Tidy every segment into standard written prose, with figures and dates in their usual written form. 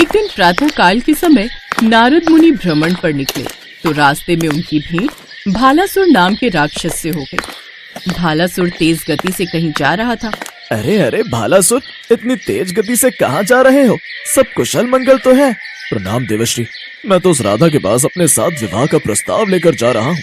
एक दिन प्रातः काल के समय नारद मुनि भ्रमण पर निकले तो रास्ते में उनकी भेंट भालासुर नाम के राक्षस से हो गई। भालासुर तेज गति से कहीं जा रहा था। अरे अरे भालासुर, इतनी तेज गति से कहाँ जा रहे हो? सब कुशल मंगल तो है? प्रणाम देवश्री, मैं तो उस राधा के पास अपने साथ विवाह का प्रस्ताव लेकर जा रहा हूँ।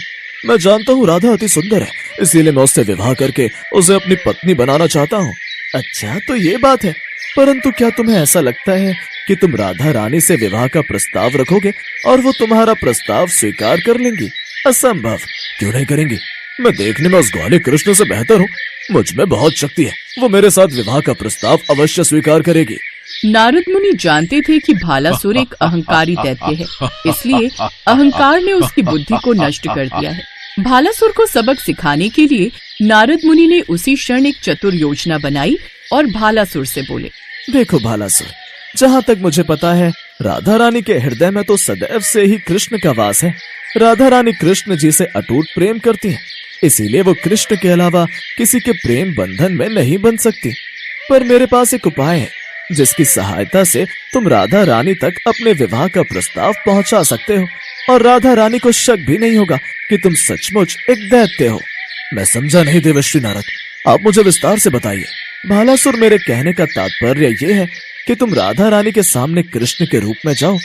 मैं जानता हूँ राधा अति सुंदर है, इसीलिए मैं उससे विवाह करके उसे अपनी पत्नी बनाना चाहता हूँ। अच्छा तो ये बात है, परंतु क्या तुम्हें ऐसा लगता है कि तुम राधा रानी से विवाह का प्रस्ताव रखोगे और वो तुम्हारा प्रस्ताव स्वीकार कर लेंगी? असंभव। क्यों नहीं करेंगी? मैं देखने में उस ग्वाले कृष्ण से बेहतर हूँ, मुझ में बहुत शक्ति है, वो मेरे साथ विवाह का प्रस्ताव अवश्य स्वीकार करेगी। नारद मुनि जानते थे कि भालासुर एक अहंकारी दैत्य है, इसलिए अहंकार ने उसकी बुद्धि को नष्ट कर दिया है। भालासुर को सबक सिखाने के लिए नारद मुनि ने उसी क्षण एक चतुर योजना बनाई और भालासुर से बोले, देखो भालासुर, जहाँ तक मुझे पता है राधा रानी के हृदय में तो सदैव से ही कृष्ण का वास है। राधा रानी कृष्ण जी से अटूट प्रेम करती हैं, इसीलिए वो कृष्ण के अलावा किसी के प्रेम बंधन में नहीं बन सकती। पर मेरे पास एक उपाय है जिसकी सहायता से तुम राधा रानी तक अपने विवाह का प्रस्ताव पहुंचा सकते हो और राधा रानी को शक भी नहीं होगा कि तुम सचमुच एक दैत्य हो। मैं समझा नहीं देवश्री नारद, आप मुझे विस्तार से बताइए। भालासुर, मेरे कहने का तात्पर्य ये है कि तुम राधा रानी के सामने कृष्ण के रूप में जाओ।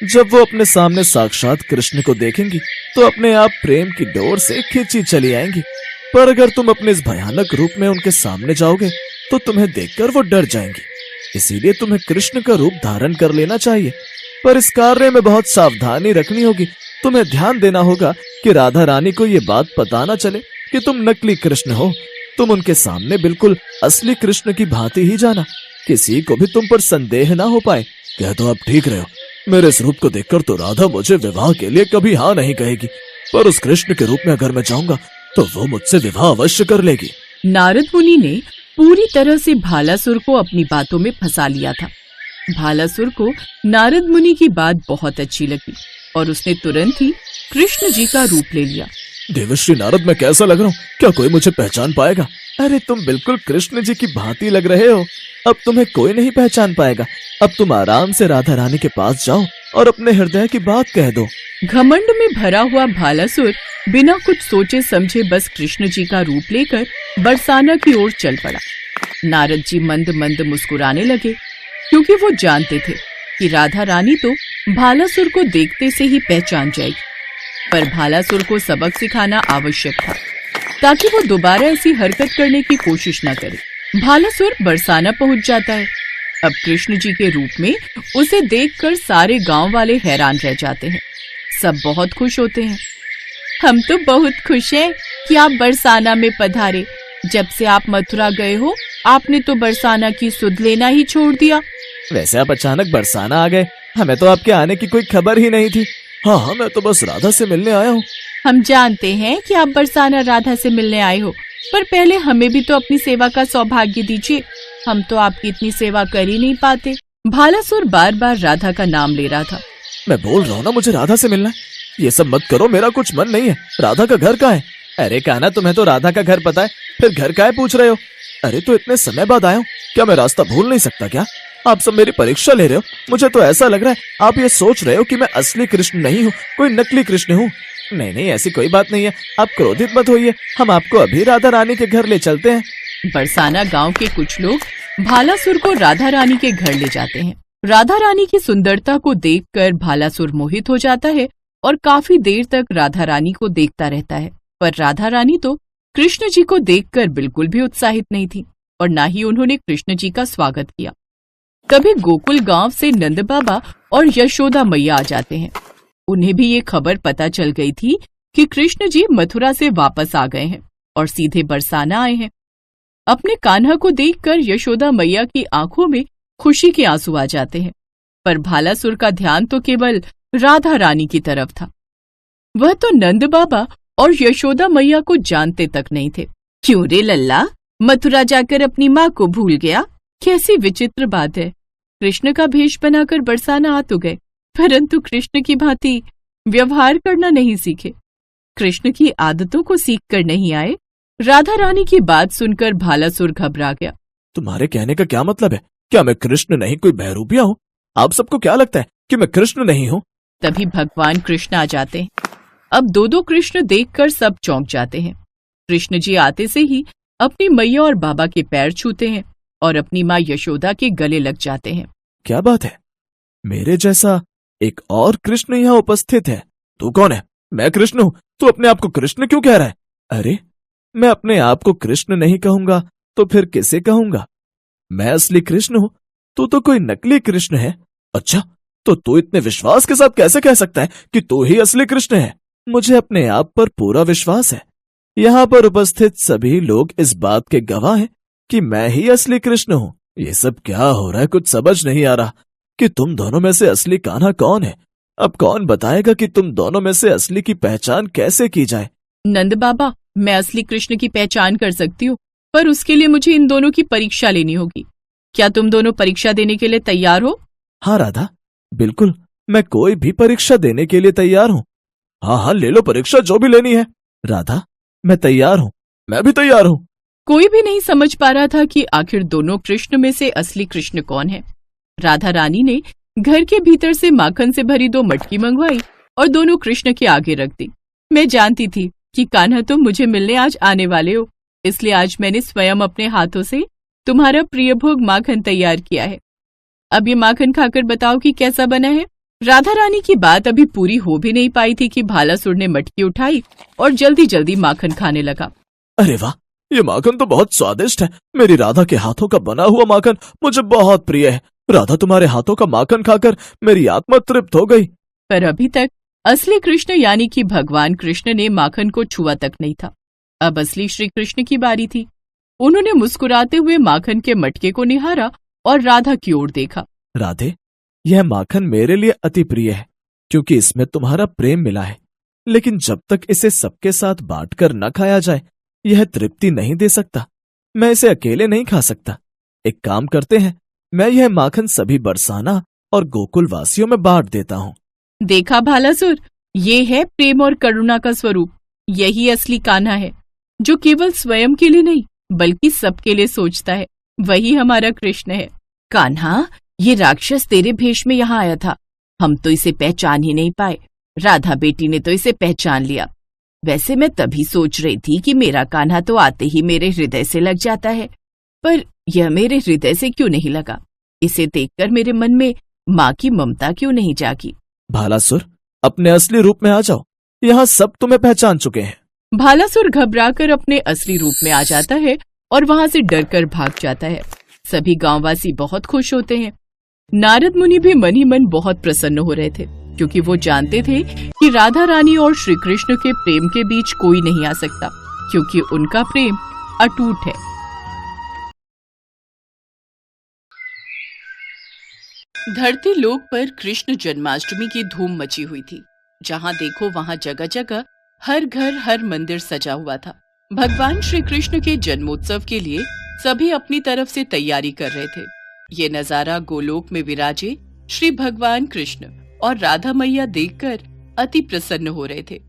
जब वो अपने सामने साक्षात कृष्ण को देखेंगी तो अपने आप प्रेम की डोर से खींची चली आएंगी। पर अगर तुम अपने इस भयानक रूप में उनके सामने जाओगे तो तुम्हें देखकर वो डर जाएंगी, इसीलिए तुम्हें कृष्ण का रूप धारण कर लेना चाहिए। पर इस कार्य में बहुत सावधानी रखनी होगी। तुम्हें ध्यान देना होगा कि राधा रानी को ये बात पता न चले कि तुम नकली कृष्ण हो। तुम उनके सामने बिल्कुल असली कृष्ण की भांति ही जाना, किसी को भी तुम पर संदेह ना हो पाए। कह तो आप ठीक रहे हो, मेरे इस रूप को देखकर तो राधा मुझे विवाह के लिए कभी हाँ नहीं कहेगी, पर उस कृष्ण के रूप में अगर मैं जाऊंगा तो वो मुझसे विवाह अवश्य कर लेगी। नारद मुनि ने पूरी तरह से भालासुर को अपनी बातों में फंसा लिया था। भालासुर को नारद मुनि की बात बहुत अच्छी लगी और उसने तुरंत ही कृष्ण जी का रूप ले लिया। देवश्री नारद, मैं कैसा लग रहा हूँ? क्या कोई मुझे पहचान पाएगा? अरे तुम बिल्कुल कृष्ण जी की भांति लग रहे हो, अब तुम्हें कोई नहीं पहचान पाएगा। अब तुम आराम से राधा रानी के पास जाओ और अपने हृदय की बात कह दो। घमंड में भरा हुआ भालासुर बिना कुछ सोचे समझे बस कृष्ण जी का रूप लेकर बरसाना की ओर चल पड़ा। नारद जी मंद मंद मुस्कुराने लगे, क्योंकि वो जानते थे कि राधा रानी तो भालासुर को देखते से ही पहचान जाएगी। पर भालासुर को सबक सिखाना आवश्यक था ताकि वो दोबारा ऐसी हरकत करने की कोशिश न करे। भालासुर बरसाना पहुंच जाता है। अब कृष्ण जी के रूप में उसे देखकर सारे गांव वाले हैरान रह जाते हैं। सब बहुत खुश होते हैं। हम तो बहुत खुश हैं कि आप बरसाना में पधारे। जब से आप मथुरा गए हो, आपने तो बरसाना की सुध लेना ही छोड़ दिया। वैसे आप अचानक बरसाना आ गए, हमें तो आपके आने की कोई खबर ही नहीं थी। हाँ, मैं तो बस राधा से मिलने आया हूँ। हम जानते हैं कि आप बरसाना राधा से मिलने आए हो, पर पहले हमें भी तो अपनी सेवा का सौभाग्य दीजिए। हम तो आपकी इतनी सेवा कर ही नहीं पाते। भालासुर बार बार राधा का नाम ले रहा था। मैं बोल रहा हूँ ना, मुझे राधा से मिलना है। ये सब मत करो, मेरा कुछ मन नहीं है। राधा का घर कहाँ है? अरे कान्हा, तुम्हें तो राधा का घर पता है, फिर घर काहे पूछ रहे हो? अरे तो इतने समय बाद आया हूँ, क्या मैं रास्ता भूल नहीं सकता क्या? आप सब मेरी परीक्षा ले रहे हो। मुझे तो ऐसा लग रहा है आप ये सोच रहे हो कि मैं असली कृष्ण नहीं हूँ, कोई नकली कृष्ण हूँ। नहीं नहीं, ऐसी कोई बात नहीं है, आप क्रोधित मत होइए। हम आपको अभी राधा रानी के घर ले चलते हैं। बरसाना गांव के कुछ लोग भालासुर को राधा रानी के घर ले जाते हैं। राधा रानी की सुंदरता को देखकर भालासुर मोहित हो जाता है और काफी देर तक राधा रानी को देखता रहता है। पर राधा रानी तो कृष्ण जी को देखकर बिल्कुल भी उत्साहित नहीं थी और न ही उन्होंने कृष्ण जी का स्वागत किया। तभी गोकुल गांव से नंद बाबा और यशोदा मैया आ जाते हैं। उन्हें भी ये खबर पता चल गई थी कि कृष्ण जी मथुरा से वापस आ गए हैं और सीधे बरसाना आए हैं। अपने कान्हा को देखकर यशोदा मैया की आंखों में खुशी के आंसू आ जाते हैं, पर भालासुर का ध्यान तो केवल राधा रानी की तरफ था। वह तो नंद बाबा और यशोदा मैया को जानते तक नहीं थे। क्यों रे लल्ला, मथुरा जाकर अपनी माँ को भूल गया? कैसी विचित्र बात है। कृष्ण का भेष बनाकर बरसाना आ तो गए, परंतु कृष्ण की भांति व्यवहार करना नहीं सीखे। कृष्ण की आदतों को सीख कर नहीं आए। राधा रानी की बात सुनकर भालासुर घबरा गया। तुम्हारे कहने का क्या मतलब है? क्या मैं कृष्ण नहीं, कोई बहरूपिया हूँ? आप सबको क्या लगता है कि मैं कृष्ण नहीं हूँ? तभी भगवान कृष्ण आ जाते हैं। अब दो कृष्ण देखकर सब चौंक जाते हैं। कृष्ण जी आते से ही अपनी मैया और बाबा के पैर छूते हैं और अपनी माँ यशोदा के गले लग जाते हैं। क्या बात है, मेरे जैसा एक और कृष्ण यहाँ उपस्थित है। तू कौन है? मैं कृष्ण हूँ। तू अपने आप को कृष्ण क्यों कह रहा है? अरे, मैं अपने आप को कृष्ण नहीं कहूंगा तो फिर किसे कहूंगा? मैं असली कृष्ण हूँ, तू तो कोई नकली कृष्ण है। अच्छा, तो तू इतने विश्वास के साथ कैसे कह सकता है कि तू ही असली कृष्ण है? मुझे अपने आप पर पूरा विश्वास है। यहाँ पर उपस्थित सभी लोग इस बात के गवाह हैं कि मैं ही असली कृष्ण हूँ। ये सब क्या हो रहा है, कुछ समझ नहीं आ रहा कि तुम दोनों में से असली कान्हा कौन है। अब कौन बताएगा कि तुम दोनों में से असली की पहचान कैसे की जाए? नंद बाबा, मैं असली कृष्ण की पहचान कर सकती हूँ, पर उसके लिए मुझे इन दोनों की परीक्षा लेनी होगी। क्या तुम दोनों परीक्षा देने के लिए तैयार हो? हाँ राधा, बिल्कुल, मैं कोई भी परीक्षा देने के लिए तैयार हूँ। हाँ, ले लो परीक्षा, जो भी लेनी है। राधा, मैं तैयार हूँ। मैं भी तैयार हूँ। कोई भी नहीं समझ पा रहा था कि आखिर दोनों कृष्ण में से असली कृष्ण कौन है। राधा रानी ने घर के भीतर से माखन से भरी 2 मटकी मंगवाई और दोनों कृष्ण के आगे रख दी। मैं जानती थी कि कान्हा तुम मुझे मिलने आज आने वाले हो, इसलिए आज मैंने स्वयं अपने हाथों से तुम्हारा प्रिय भोग माखन तैयार किया है। अब ये माखन खाकर बताओ कि कैसा बना है। राधा रानी की बात अभी पूरी हो भी नहीं पाई थी कि भालासुर ने मटकी उठाई और जल्दी जल्दी माखन खाने लगा। अरे वाह, ये माखन तो बहुत स्वादिष्ट है। मेरी राधा के हाथों का बना हुआ माखन मुझे बहुत प्रिय है। राधा, तुम्हारे हाथों का माखन खाकर मेरी आत्मा तृप्त हो गई। पर अभी तक असली कृष्ण यानी कि भगवान कृष्ण ने माखन को छुआ तक नहीं था। अब असली श्री कृष्ण की बारी थी। उन्होंने मुस्कुराते हुए माखन के मटके को निहारा और राधा की ओर देखा। राधे, यह माखन मेरे लिए अति प्रिय है क्योंकि इसमें तुम्हारा प्रेम मिला है, लेकिन जब तक इसे सबके साथ बांटकर न खाया जाए यह तृप्ति नहीं दे सकता। मैं इसे अकेले नहीं खा सकता। एक काम करते हैं, मैं यह माखन सभी बरसाना और गोकुल वासियों में बांट देता हूँ। देखा भालासुर, ये है प्रेम और करुणा का स्वरूप। यही असली कान्हा है, जो केवल स्वयं के लिए नहीं बल्कि सबके लिए सोचता है। वही हमारा कृष्ण है। कान्हा, ये राक्षस तेरे भेष में यहाँ आया था। हम तो इसे पहचान ही नहीं पाए। राधा बेटी ने तो इसे पहचान लिया। वैसे मैं तभी सोच रही थी कि मेरा कान्हा तो आते ही मेरे हृदय से लग जाता है, पर यह मेरे हृदय से क्यों नहीं लगा? इसे देखकर मेरे मन में माँ की ममता क्यों नहीं जागी? भालासुर, अपने असली रूप में आ जाओ। यहाँ सब तुम्हें पहचान चुके हैं। भालासुर घबराकर अपने असली रूप में आ जाता है और वहाँ से डरकर भाग जाता है। सभी गांववासी बहुत खुश होते हैं। नारद मुनि भी मन ही मन बहुत प्रसन्न हो रहे थे, क्योंकि वो जानते थे कि राधा रानी और श्री कृष्ण के प्रेम के बीच कोई नहीं आ सकता, क्योंकि उनका प्रेम अटूट है। धरती लोक पर कृष्ण जन्माष्टमी की धूम मची हुई थी। जहाँ देखो वहाँ जगह जगह हर घर हर मंदिर सजा हुआ था। भगवान श्री कृष्ण के जन्मोत्सव के लिए सभी अपनी तरफ से तैयारी कर रहे थे। ये नजारा गोलोक में विराजे श्री भगवान कृष्ण और राधा मैया देखकर अति प्रसन्न हो रहे थे।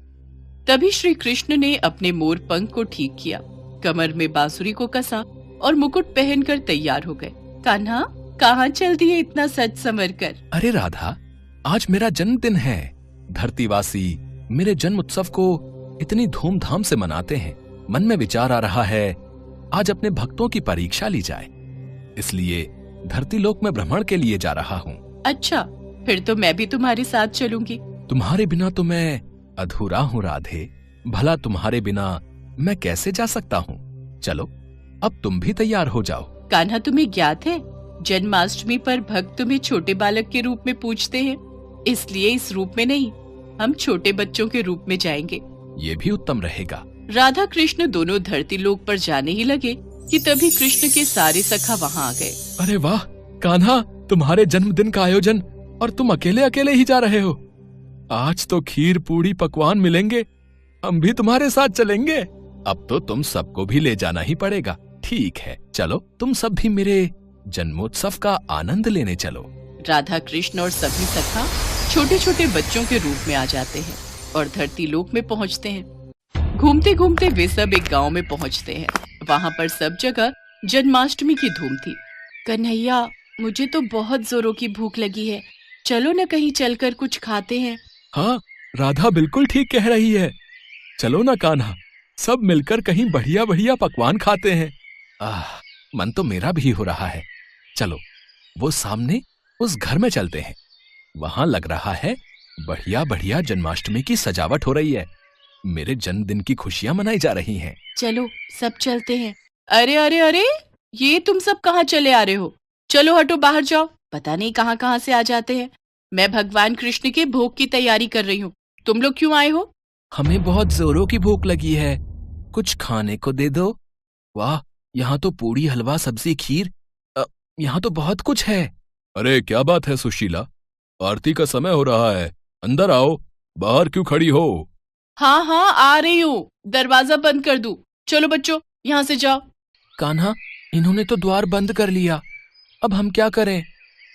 तभी श्री कृष्ण ने अपने मोर पंख को ठीक किया, कमर में बांसुरी को कसा और मुकुट पहनकर तैयार हो गए। कान्हा, कहाँ चल दिए इतना सज संवर कर? अरे राधा, आज मेरा जन्मदिन है। धरतीवासी मेरे जन्म उत्सव को इतनी धूमधाम से मनाते हैं। मन में विचार आ रहा है आज अपने भक्तों की परीक्षा ली जाए, इसलिए धरती लोक में भ्रमण के लिए जा रहा हूँ। अच्छा, फिर तो मैं भी तुम्हारे साथ चलूंगी। तुम्हारे बिना तो मैं अधूरा हूँ राधे। भला तुम्हारे बिना मैं कैसे जा सकता हूँ? चलो, अब तुम भी तैयार हो जाओ। कान्हा, तुम्हें ज्ञात है जन्माष्टमी पर भक्त तुम्हें छोटे बालक के रूप में पूजते हैं, इसलिए इस रूप में नहीं, हम छोटे बच्चों के रूप में जाएंगे। ये भी उत्तम रहेगा। राधा कृष्ण दोनों धरती लोक पर जाने ही लगे कि तभी कृष्ण के सारे सखा वहाँ आ गए। अरे वाह कान्हा, तुम्हारे जन्मदिन का आयोजन और तुम अकेले अकेले ही जा रहे हो। आज तो खीर पूड़ी पकवान मिलेंगे, हम भी तुम्हारे साथ चलेंगे। अब तो तुम सबको भी ले जाना ही पड़ेगा। ठीक है, चलो तुम सब भी मेरे जन्मोत्सव का आनंद लेने चलो। राधा कृष्ण और सभी सखा छोटे छोटे बच्चों के रूप में आ जाते हैं और धरती लोक में पहुंचते हैं। घूमते घूमते वे सब एक गांव में पहुंचते हैं। वहां पर सब जगह जन्माष्टमी की धूम थी। कन्हैया, मुझे तो बहुत जोरों की भूख लगी है। चलो न कहीं चलकर कुछ खाते हैं। हाँ, राधा बिल्कुल ठीक कह रही है। चलो ना कान्हा, सब मिलकर कहीं बढ़िया बढ़िया पकवान खाते हैं। मन तो मेरा भी हो रहा है। चलो, वो सामने उस घर में चलते हैं। वहां लग रहा है बढ़िया बढ़िया जन्माष्टमी की सजावट हो रही है। मेरे जन्मदिन की खुशियां मनाई जा रही हैं। चलो सब चलते हैं। अरे अरे अरे, ये तुम सब कहाँ चले आ रहे हो? चलो हटो, बाहर जाओ। पता नहीं कहाँ कहाँ से आ जाते हैं। मैं भगवान कृष्ण के भोग की तैयारी कर रही हूँ। तुम लोग क्यों आए हो? हमें बहुत जोरों की भूख लगी है, कुछ खाने को दे दो। वाह, यहाँ तो पूड़ी, हलवा, सब्जी, खीर, यहाँ तो बहुत कुछ है। अरे क्या बात है सुशीला, आरती का समय हो रहा है, अंदर आओ, बाहर क्यों खड़ी हो? हाँ हाँ, आ रही हूँ। दरवाजा बंद कर दूं? चलो बच्चों, यहाँ से जाओ। कान्हा, इन्होंने तो द्वार बंद कर लिया। अब हम क्या करें?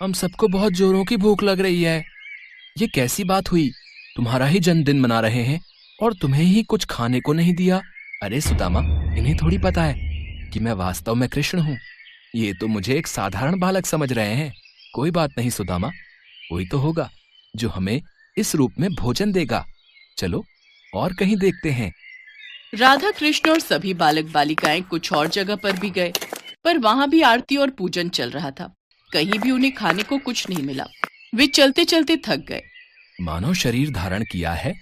हम सबको बहुत जोरों की भूख लग रही है। ये कैसी बात हुई? तुम्हारा ही जन्मदिन मना रहे हैं और तुम्हें ही कुछ खाने को नहीं दिया। अरे सुदामा, इन्हें थोड़ी पता है कि मैं वास्तव में कृष्ण हूँ। ये तो मुझे एक साधारण बालक समझ रहे हैं। कोई बात नहीं सुदामा, कोई तो होगा जो हमें इस रूप में भोजन देगा। चलो और कहीं देखते हैं। राधा कृष्ण और सभी बालक बालिकाएं कुछ और जगह पर भी गए, पर वहां भी आरती और पूजन चल रहा था। कहीं भी उन्हें खाने को कुछ नहीं मिला। वे चलते चलते थक गए। मानव शरीर धारण किया है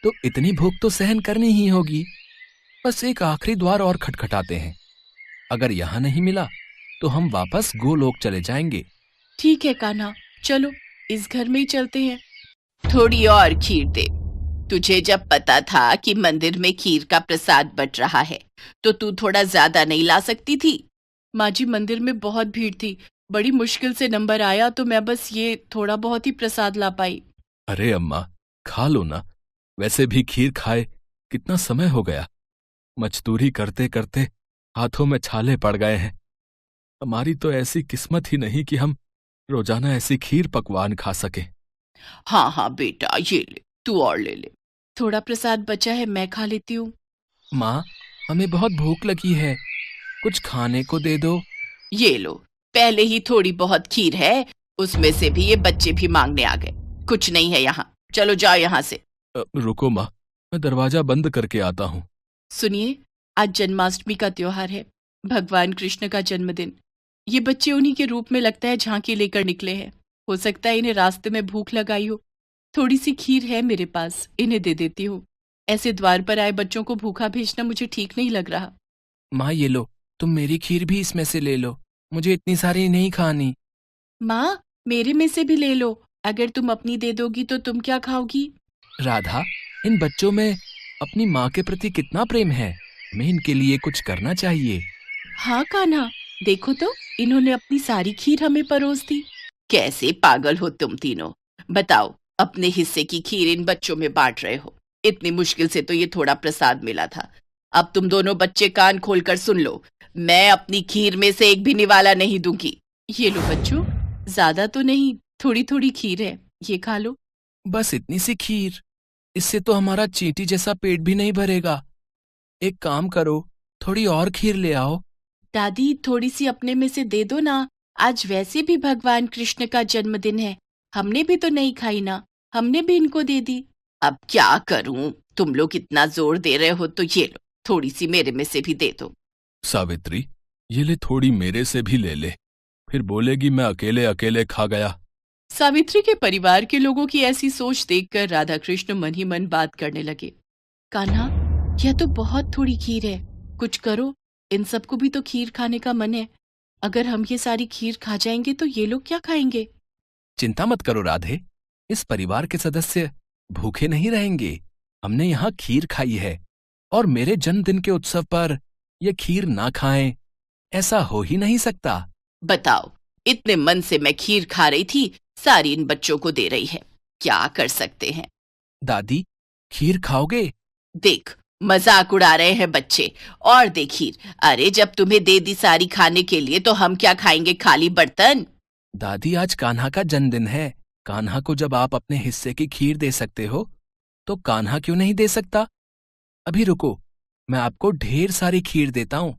तो इतनी भूख तो सहन करनी ही होगी। बस एक आखिरी द्वार और खटखटाते हैं। अगर यहाँ नहीं मिला तो हम वापस गोलोक चले जाएंगे। ठीक है कान्हा, चलो इस घर में ही चलते हैं। थोड़ी और खीर दे। तुझे जब पता था कि मंदिर में खीर का प्रसाद बट रहा है तो तू थोड़ा ज्यादा नहीं ला सकती थी? माँ जी, मंदिर में बहुत भीड़ थी, बड़ी मुश्किल से नंबर आया तो मैं बस ये थोड़ा बहुत ही प्रसाद ला पाई। अरे अम्मा, खा लो ना। वैसे भी खीर खाए कितना समय हो गया। मजदूरी करते करते हाथों में छाले पड़ गए हैं। हमारी तो ऐसी किस्मत ही नहीं कि हम रोजाना ऐसी खीर पकवान खा सके। हाँ हाँ बेटा, ये ले, तू और ले ले। थोड़ा प्रसाद बचा है, मैं खा लेती हूँ। माँ, हमें बहुत भूख लगी है, कुछ खाने को दे दो। ये लो, पहले ही थोड़ी बहुत खीर है, उसमें से भी ये बच्चे भी मांगने आ गए। कुछ नहीं है यहाँ, चलो जाओ यहाँ से। रुको माँ, मैं दरवाजा बंद करके आता हूँ। सुनिए, आज जन्माष्टमी का त्योहार है, भगवान कृष्ण का जन्मदिन। ये बच्चे उन्हीं के रूप में लगता है झांकी लेकर निकले हैं। हो सकता है इन्हें रास्ते में भूख लगाई हो। थोड़ी सी खीर है मेरे पास, इन्हें दे देती हूँ। ऐसे द्वार पर आए बच्चों को भूखा भेजना मुझे ठीक नहीं लग रहा। माँ ये लो, तुम मेरी खीर भी इसमें से ले लो, मुझे इतनी सारी नहीं खानी। माँ, मेरे में से भी ले लो। अगर तुम अपनी दे दोगी तो तुम क्या खाओगी? राधा, इन बच्चों में अपनी माँ के प्रति कितना प्रेम है, हमें इनके लिए कुछ करना चाहिए। हाँ कान्हा, देखो तो, इन्होंने अपनी सारी खीर हमें परोस दी। कैसे पागल हो तुम तीनों। बताओ, अपने हिस्से की खीर इन बच्चों में बांट रहे हो। इतनी मुश्किल से तो ये थोड़ा प्रसाद मिला था। अब तुम दोनों बच्चे कान खोलकर सुन लो, मैं अपनी खीर में से एक भी निवाला नहीं दूंगी। ये लो बच्चों, ज्यादा तो नहीं, थोड़ी थोड़ी खीर है, ये खा लो। बस इतनी सी खीर? इससे तो हमारा चींटी जैसा पेट भी नहीं भरेगा। एक काम करो, थोड़ी और खीर ले आओ। दादी, थोड़ी सी अपने में से दे दो ना। आज वैसे भी भगवान कृष्ण का जन्मदिन है, हमने भी तो नहीं खाई ना, हमने भी इनको दे दी। अब क्या करूं, तुम लोग इतना जोर दे रहे हो तो ये लो, थोड़ी सी मेरे में से भी दे दो। सावित्री, ये ले, थोड़ी मेरे से भी ले ले, फिर बोलेगी मैं अकेले अकेले खा गया। सावित्री के परिवार के लोगों की ऐसी सोच देखकर राधा कृष्ण मन ही मन बात करने लगे। कान्हा, यह तो बहुत थोड़ी खीर है, कुछ करो। इन सबको भी तो खीर खाने का मन है। अगर हम ये सारी खीर खा जाएंगे तो ये लोग क्या खाएंगे? चिंता मत करो राधे, इस परिवार के सदस्य भूखे नहीं रहेंगे। हमने यहाँ खीर खाई है और मेरे जन्मदिन के उत्सव पर ये खीर ना खाएं, ऐसा हो ही नहीं सकता। बताओ, इतने मन से मैं खीर खा रही थी, सारी इन बच्चों को दे रही है। क्या कर सकते हैं? दादी, खीर खाओगे? देख, मजाक उड़ा रहे हैं बच्चे। और दे खीर। अरे जब तुम्हें दे दी सारी खाने के लिए तो हम क्या खाएंगे, खाली बर्तन? दादी, आज कान्हा का जन्मदिन है। कान्हा को जब आप अपने हिस्से की खीर दे सकते हो तो कान्हा क्यों नहीं दे सकता? अभी रुको, मैं आपको ढेर सारी खीर देता हूं,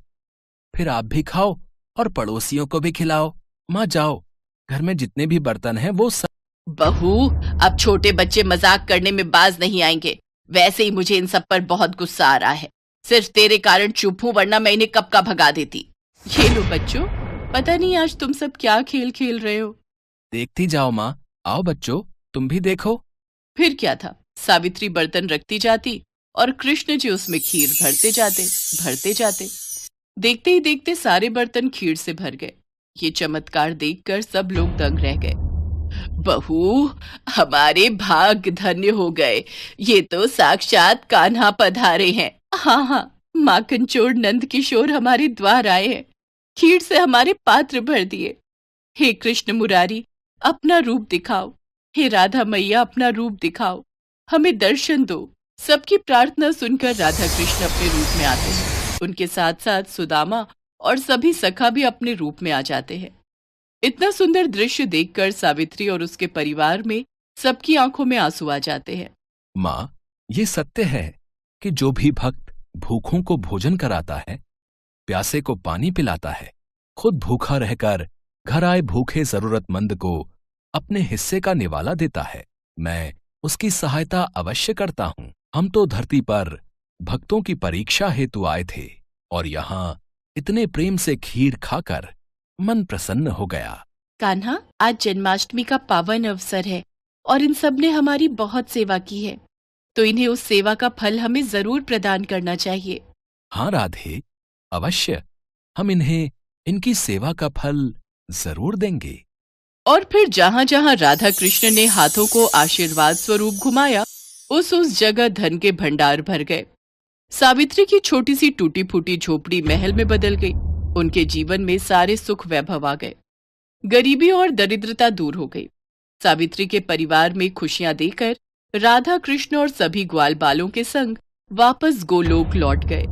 फिर आप भी खाओ और पड़ोसियों को भी खिलाओ। माँ जाओ, घर में जितने भी बर्तन हैं वो सब। बहू, अब छोटे बच्चे मजाक करने में बाज नहीं आएंगे। वैसे ही मुझे इन सब पर बहुत गुस्सा आ रहा है। सिर्फ तेरे कारण चुप हूं, वरना मैं इन्हें कब का भगा देती। ये लो बच्चों, पता नहीं आज तुम सब क्या खेल खेल रहे हो। देखती जाओ माँ। आओ बच्चों, तुम भी देखो। फिर क्या था, सावित्री बर्तन रखती जाती और कृष्ण जी उसमें खीर भरते जाते। देखते ही देखते सारे बर्तन खीर से भर गए। ये चमत्कार देखकर सब लोग दंग रह गए। बहू, हमारे भाग्य धन्य हो गए। ये तो साक्षात कान्हा पधारे हैं। हाँ हाँ, माखन चोर नंद किशोर हमारे द्वार आए हैं। खीर से हमारे पात्र भर दिए। हे कृष्ण मुरारी, अपना रूप दिखाओ। हे राधा मैया, अपना रूप दिखाओ, हमें दर्शन दो। सबकी प्रार्थना सुनकर राधा कृष्ण अपने रूप में आते हैं। उनके साथ साथ सुदामा और सभी सखा भी अपने रूप में आ जाते हैं। इतना सुंदर दृश्य देखकर सावित्री और उसके परिवार में सबकी आंखों में आंसू आ जाते हैं। माँ, ये सत्य है कि जो भी भक्त भूखों को भोजन कराता है, प्यासे को पानी पिलाता है, खुद भूखा रहकर घर आए भूखे जरूरतमंद को अपने हिस्से का निवाला देता है, मैं उसकी सहायता अवश्य करता हूँ। हम तो धरती पर भक्तों की परीक्षा हेतु आए थे और यहाँ इतने प्रेम से खीर खाकर मन प्रसन्न हो गया। कान्हा, आज जन्माष्टमी का पावन अवसर है और इन सब ने हमारी बहुत सेवा की है, तो इन्हें उस सेवा का फल हमें जरूर प्रदान करना चाहिए। हाँ राधे, अवश्य हम इन्हें इनकी सेवा का फल जरूर देंगे। और फिर जहां जहां राधा कृष्ण ने हाथों को आशीर्वाद स्वरूप घुमाया, उस जगह धन के भंडार भर गए। सावित्री की छोटी सी टूटी फूटी झोपड़ी महल में बदल गई। उनके जीवन में सारे सुख वैभव आ गए। गरीबी और दरिद्रता दूर हो गई। सावित्री के परिवार में खुशियां देकर राधा कृष्ण और सभी ग्वाल बालों के संग वापस गोलोक लौट गए।